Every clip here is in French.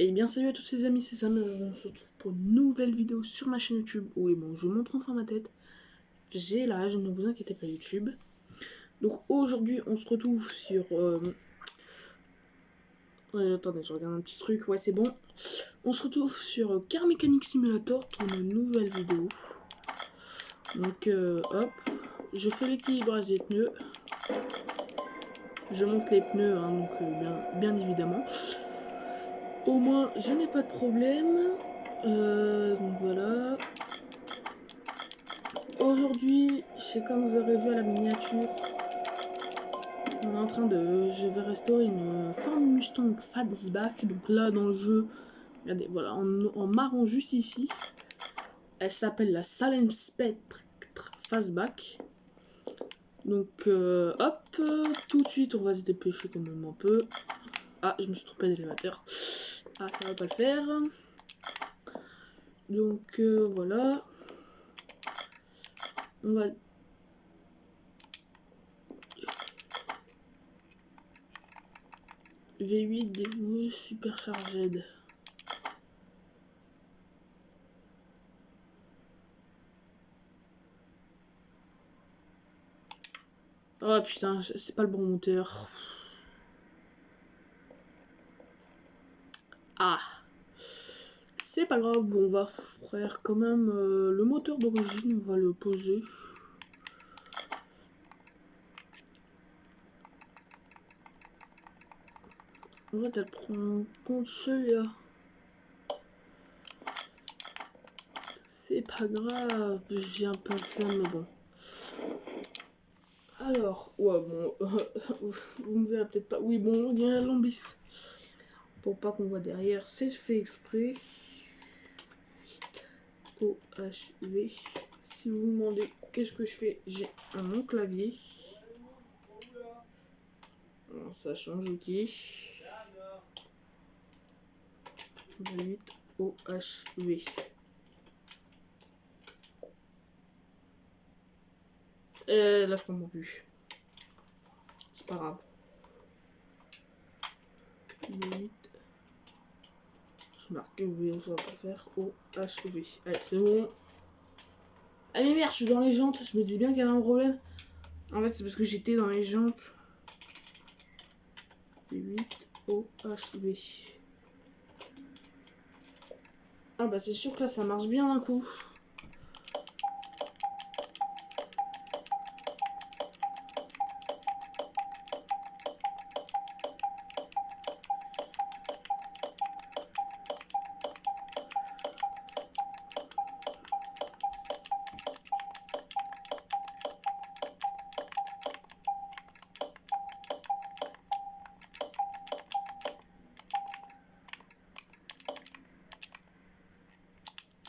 Et bien salut à tous les amis, c'est Sam, on se retrouve pour une nouvelle vidéo sur ma chaîne YouTube. Oui bon, je montre enfin ma tête. J'ai l'âge, ne vous inquiétez pas YouTube. Donc aujourd'hui on se retrouve sur... attendez, je regarde un petit truc, ouais c'est bon. On se retrouve sur Car Mechanic Simulator pour une nouvelle vidéo. Donc hop, je fais l'équilibrage des pneus. Je monte les pneus, hein, donc bien évidemment. Au moins je n'ai pas de problème. Donc voilà. Aujourd'hui, c'est comme vous aurez vu à la miniature, on est en train de... Je vais restaurer une Ford Mustang Fastback. Donc là dans le jeu, regardez, voilà, en marron juste ici. Elle s'appelle la Salem Spectre Fastback. Donc hop, tout de suite on va se dépêcher quand même un peu. Ah, je me suis trompé d'élévateur. Ah, ça va pas le faire. Donc voilà. On va... V8 dévoué supercharged. Oh putain, c'est pas le bon moteur. Ah, c'est pas grave, on va faire quand même le moteur d'origine, on va le poser. On va peut-être prendre compte celui-là. C'est pas grave, j'ai un peu le flemme, mais bon. Alors, ouais, bon, vous me verrez peut-être pas. Oui, bon, il y a un lambis. Pour pas qu'on voit derrière, c'est fait exprès. OHV. Si vous vous demandez qu'est-ce que je fais, j'ai mon clavier. Alors, ça change, ok. 8 OHV. Là, je comprends plus. C'est pas grave. 8. Je marque V, ça va pas faire. OHV. Allez, c'est bon. Ah, mais merde, je suis dans les jantes. Je me disais bien qu'il y avait un problème. En fait, c'est parce que j'étais dans les jantes. 8 OHV. Ah, bah, c'est sûr que là, ça marche bien d'un coup.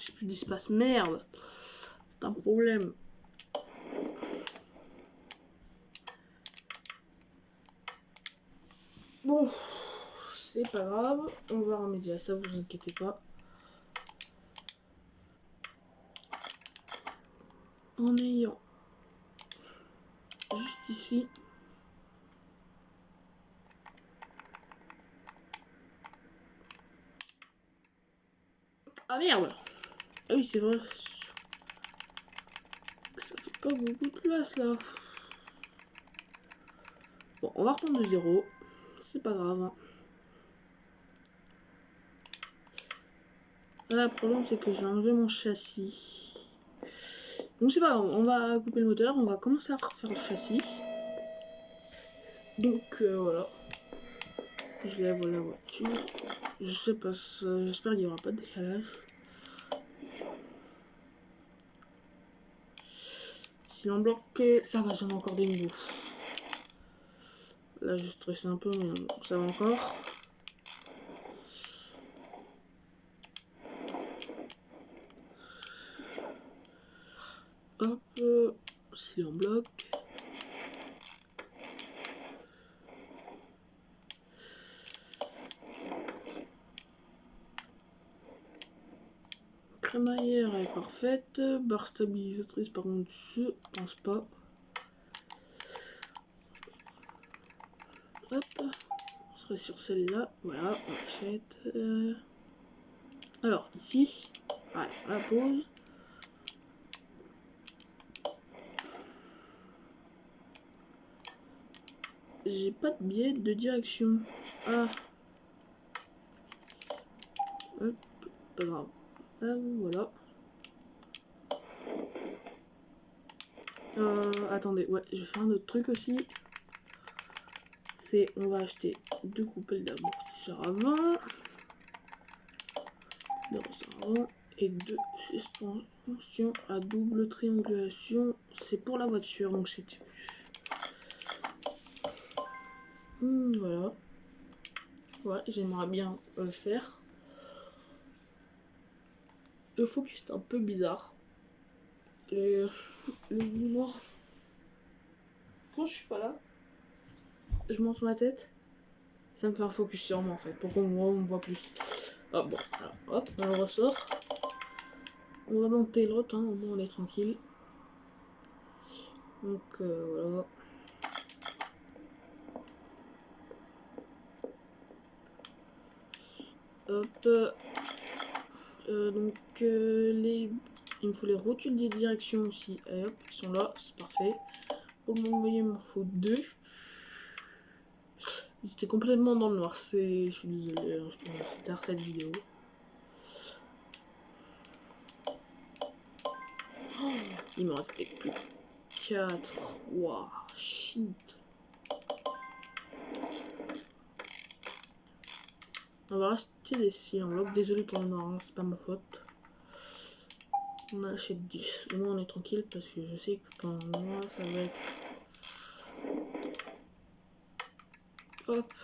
J'ai plus d'espace, merde. C'est un problème. Bon, c'est pas grave. On va remédier à ça, vous inquiétez pas. En ayant juste ici. Ah merde. Ah oui, c'est vrai. Ça fait pas beaucoup de place là. Bon, on va reprendre de zéro. C'est pas grave. Là, le problème, c'est que j'ai enlevé mon châssis. Donc, c'est pas grave. On va couper le moteur. On va commencer à refaire le châssis. Donc, voilà. Je lève la voiture. Je sais pas. J'espère qu'il n'y aura pas de décalage. Si on bloque, ça va, j'en ai encore des nouveaux. Là, je stresse un peu, mais ça va encore. Hop, si on bloque. Crémaillère est parfaite. Barre stabilisatrice, par contre, je pense pas. Hop, on se serait sur celle-là. Voilà, on achète. Alors, ici, voilà, la pause. J'ai pas de biais de direction. Ah. Hop, pas grave. Ah, voilà. Attendez, ouais, je vais faire un autre truc aussi. C'est, on va acheter 2 coupelles d'amortisseur avant. De ressort avant. Et 2 suspensions à double triangulation. C'est pour la voiture, donc c'est... voilà. Ouais, j'aimerais bien le faire. Le focus est un peu bizarre. Le mouvement... Quand je suis pas là, je monte ma tête. Ça me fait un focus sur moi en fait, pour qu'on me voit plus. Hop, bon, alors, hop, on le ressort. On va monter l'autre, hein, au moins on est tranquille. Donc voilà. Hop. Donc il me faut les rotules des directions aussi. Et hop, ils sont là, c'est parfait. Pour le moment, il m'en faut 2. J'étais complètement dans le noir, je suis désolé, je vais tard cette vidéo. Oh, il me restait plus 4. Waouh, shit. On va rester des cils en bloc. Désolé pour le noir, hein, c'est pas ma faute. On achète 10. Au moins on est tranquille parce que je sais que pendant le mois ça va être... Hop.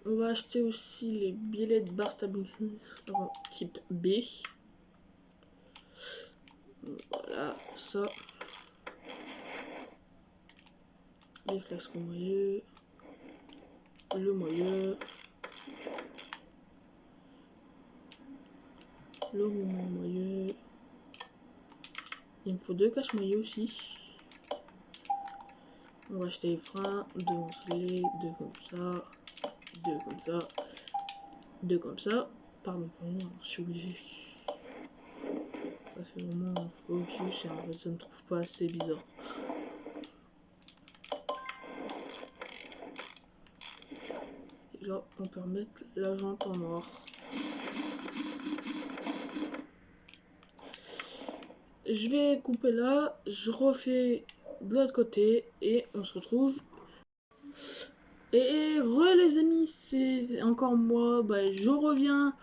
On va acheter aussi les billets de bar stabilisation type B. Voilà, ça. Les flasques moyeux. Le moyeu. Le mouvement moyeu. Il me faut 2 caches moyeux aussi. On va acheter les freins, 2 ondulés, 2 comme ça, 2 comme ça, 2 comme ça. Pardon, je suis obligé. Ça fait vraiment un focus et en fait ça me trouve pas assez bizarre. Et là on peut remettre la jante en noir. Je vais couper là, je refais de l'autre côté et on se retrouve. Et les amis, c'est encore moi, bah, je reviens.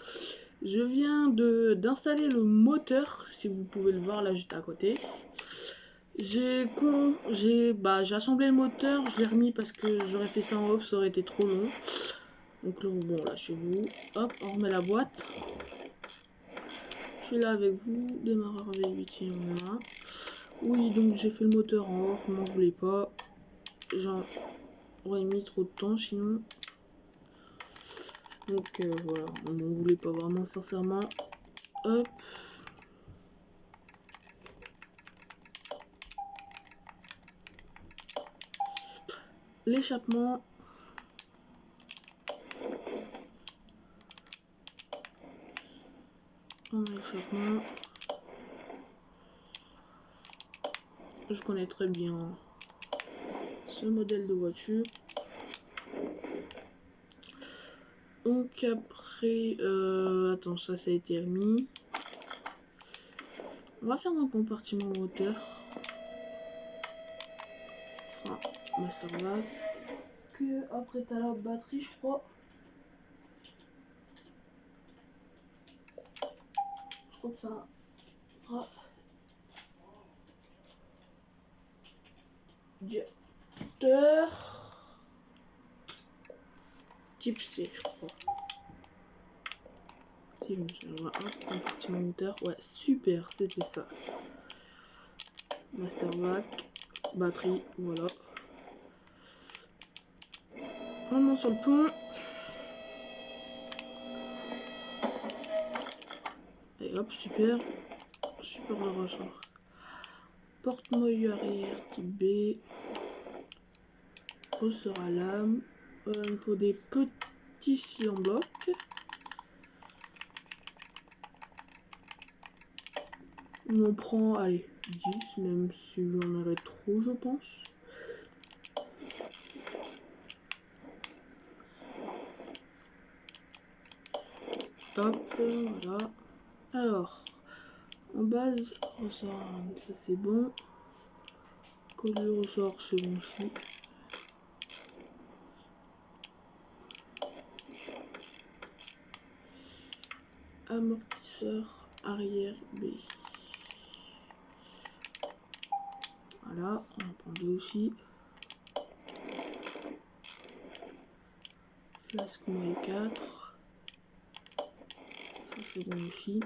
Je viens d'installer le moteur, si vous pouvez le voir là juste à côté. J'ai assemblé le moteur, je l'ai remis parce que j'aurais fait ça en off, ça aurait été trop long. Donc là, bon, là, chez vous, hop, on remet la boîte. Je suis là avec vous, démarreur V8, on a. Oui, donc j'ai fait le moteur en off, m'en voulez pas. J'en aurais mis trop de temps sinon. Donc voilà, on m'en voulait pas vraiment sincèrement. Hop. L'échappement. On a l'échappement. Je connais très bien ce modèle de voiture. Donc après, attends, ça a été remis. On va faire un compartiment moteur. Frein, master valve. Que après t'as la batterie, je crois. Je crois que ça. Diopteur. Type C, je crois. Si je me souviens, un compartiment moteur. Ouais, super, c'était ça. Master vac, batterie, voilà. On monte sur le pont. Et hop, super. Super le ressort. Porte-moyeu arrière type B. Ressort à lame. il me faut des petits cils en bloc. On prend, allez, 10, même si j'en aurais trop, je pense. Hop, voilà. Alors, en base, ressort, ça c'est bon. Collier ressort, c'est bon aussi. Amortisseur arrière B. Voilà, on en prend deux aussi. Flasque moins 4. Ça c'est bon aussi.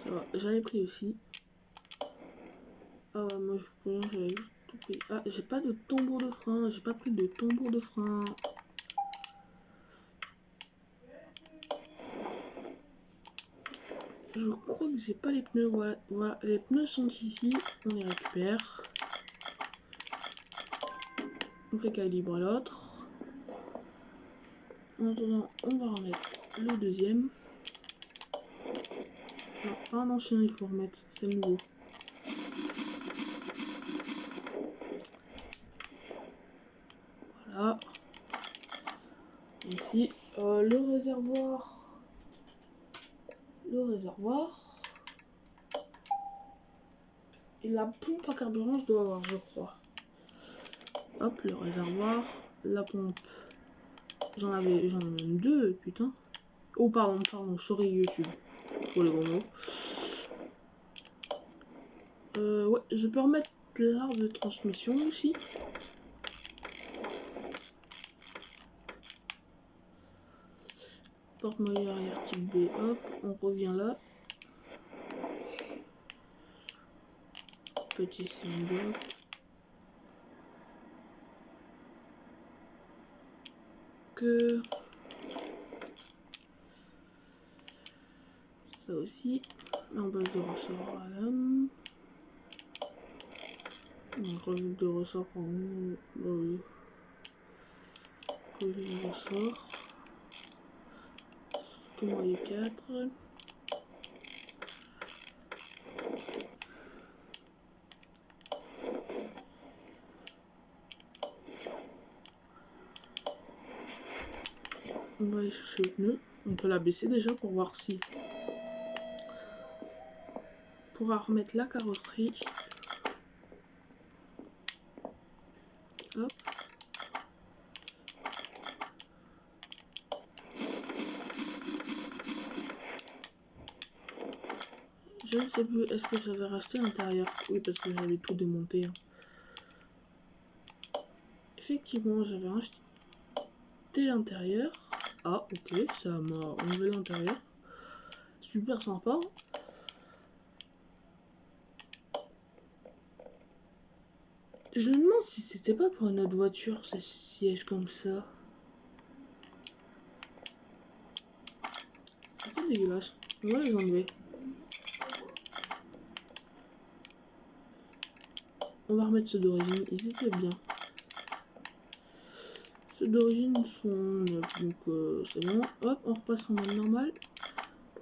Ça va, j'avais pris aussi. Ah ouais, moi je peux, j'avais tout pris. Ah, j'ai pas de tambour de frein, j'ai pas pris de tambour de frein. Je crois que j'ai pas les pneus, voilà, voilà, les pneus sont ici, on les récupère. On fait calibre l'autre. En attendant, on va remettre le deuxième. Non, pas un ancien, il faut remettre, c'est le nouveau. Voilà. Ici, le réservoir. Et la pompe à carburant, je dois avoir, je crois. Hop, le réservoir, la pompe. J'en ai même deux, putain. Oh, pardon, sorry YouTube. Pour les gros mots. Ouais, je peux remettre l'arbre de transmission aussi. Porte-moyeu arrière type B, hop, on revient là. Petit cylinder. Que ça aussi, en base de ressort à l'âme. Revue de ressort pour nous. Revue de ressort. Que moi les 4. On va aller chercher le pneu. On peut la baisser déjà pour voir si. On pourra remettre la carrosserie. Hop. Je ne sais plus, est-ce que j'avais racheté l'intérieur? Oui, parce que j'avais tout démonté. Effectivement, j'avais racheté l'intérieur. Ah, ok, ça m'a enlevé l'intérieur. Super sympa. Je me demande si c'était pas pour une autre voiture, ces sièges comme ça. C'est pas dégueulasse. On va les enlever. On va remettre ceux d'origine, ils étaient bien. Ceux d'origine sont neufs, donc c'est bon. Hop, on repasse en mode normal.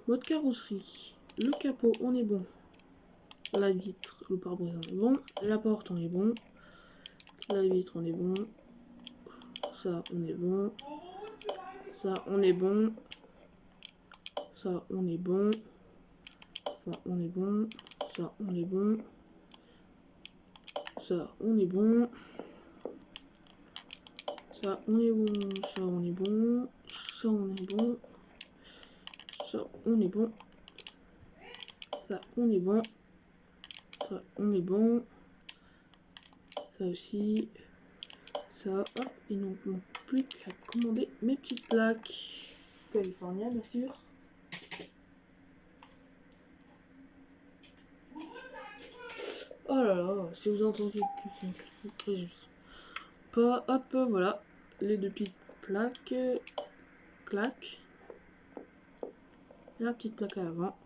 Mode carrosserie. Le capot, on est bon. La vitre, le pare-brise, on est bon. La porte, on est bon. La vitre, on est bon. Ça, on est bon. Ça, on est bon. Ça, on est bon. Ça, on est bon. Ça, on est bon. Ça, on est bon. Ça, on est bon. Ça, on est bon. Ça, on est bon. Ça, on est bon. Ça, on est bon. Ça, on est bon. Ça aussi. Ça, hop. Il ne manque plus qu'à commander mes petites plaques. California, bien sûr. Oh là là, si vous entendez que c'est pas, hop, voilà, les deux petites plaques, clac, la petite plaque à l'avant,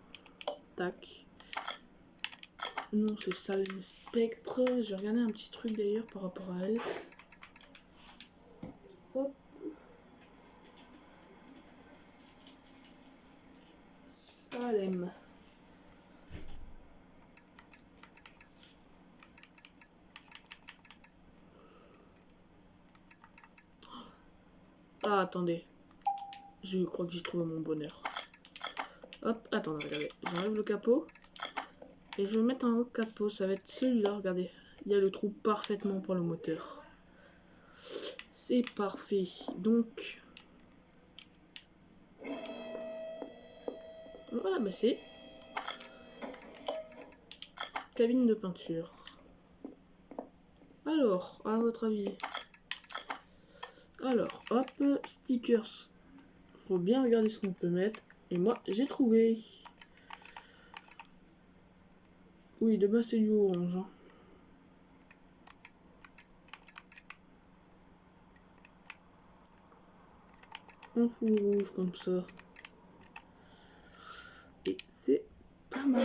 tac. Non, c'est ça le spectre. J'ai regardé un petit truc d'ailleurs par rapport à elle. Salem. Ah, attendez. Je crois que j'ai trouvé mon bonheur. Hop, attendez, regardez. J'enlève le capot. Et je vais mettre un autre capot. Ça va être celui-là, regardez. Il y a le trou parfaitement pour le moteur. C'est parfait. Donc... voilà, bah c'est... cabine de peinture. Alors, à votre avis... alors, hop, stickers. Faut bien regarder ce qu'on peut mettre. Et moi, j'ai trouvé. Oui, de base, c'est du orange. Hein. Un fou rouge comme ça. Et c'est pas mal.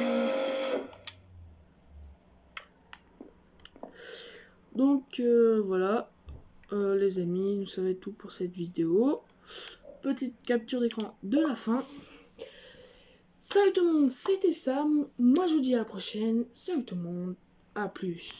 Donc, voilà. Les amis, ça va être tout pour cette vidéo. Petite capture d'écran de la fin. Salut tout le monde, c'était Sam. Moi je vous dis à la prochaine. Salut tout le monde, à plus.